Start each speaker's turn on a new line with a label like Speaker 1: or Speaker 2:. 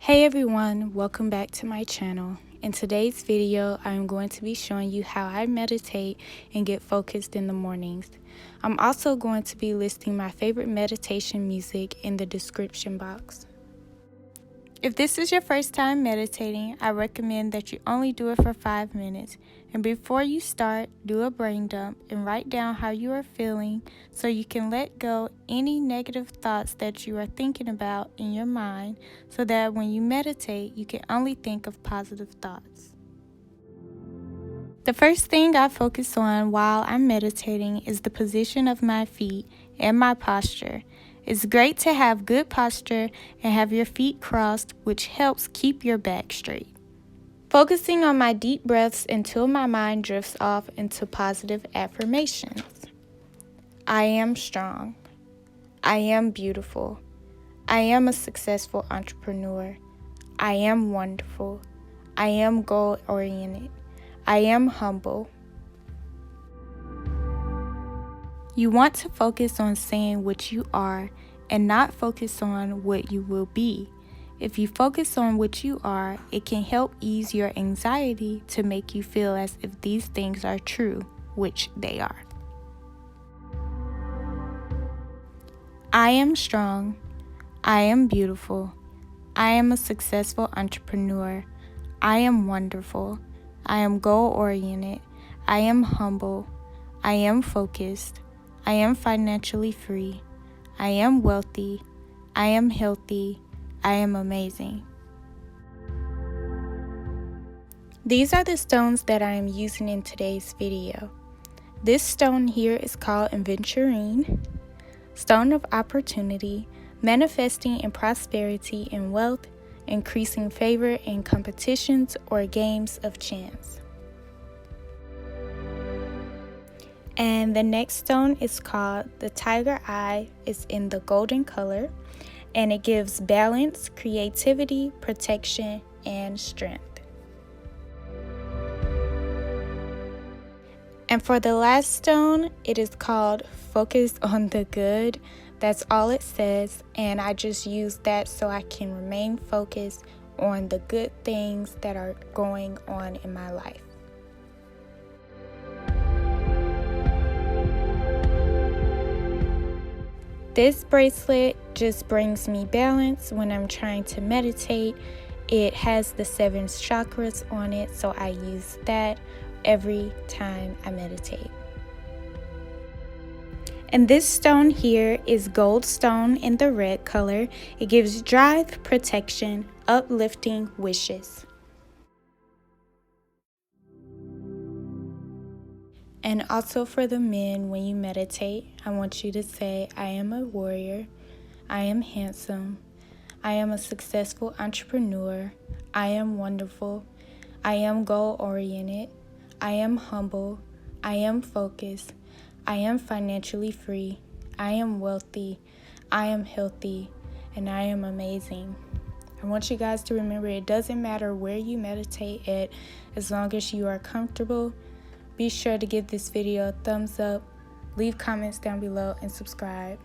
Speaker 1: Hey everyone, welcome back to my channel. In today's video, I am going to be showing you how I meditate and get focused in the mornings. I'm also going to be listing my favorite meditation music in the description box. If this is your first time meditating, I recommend that you only do it for 5 minutes. And before you start, do a brain dump and write down how you are feeling so you can let go any negative thoughts that you are thinking about in your mind so that when you meditate, you can only think of positive thoughts. The first thing I focus on while I'm meditating is the position of my feet and my posture. It's great to have good posture and have your feet crossed, which helps keep your back straight. Focusing on my deep breaths until my mind drifts off into positive affirmations. I am strong. I am beautiful. I am a successful entrepreneur. I am wonderful. I am goal-oriented. I am humble. You want to focus on saying what you are and not focus on what you will be. If you focus on what you are, it can help ease your anxiety to make you feel as if these things are true, which they are. I am strong. I am beautiful. I am a successful entrepreneur. I am wonderful. I am goal-oriented. I am humble. I am focused. I am financially free. I am wealthy. I am healthy. I am amazing. These are the stones that I am using in today's video. This stone here is called Aventurine, stone of opportunity, manifesting in prosperity and wealth, increasing favor in competitions or games of chance. And the next stone is called the Tiger Eye. It's in the golden color, and it gives balance, creativity, protection, and strength. And for the last stone, it is called Focus on the Good. That's all it says, and I just use that so I can remain focused on the good things that are going on in my life. This bracelet just brings me balance when I'm trying to meditate. It has the 7 chakras on it, so I use that every time I meditate. And this stone here is gold stone in the red color. It gives drive, protection, uplifting wishes. And also for the men, when you meditate, I want you to say, I am a warrior, I am handsome, I am a successful entrepreneur, I am wonderful, I am goal-oriented, I am humble, I am focused, I am financially free, I am wealthy, I am healthy, and I am amazing. I want you guys to remember it doesn't matter where you meditate at, as long as you are comfortable. Be sure to give this video a thumbs up, leave comments down below, and subscribe.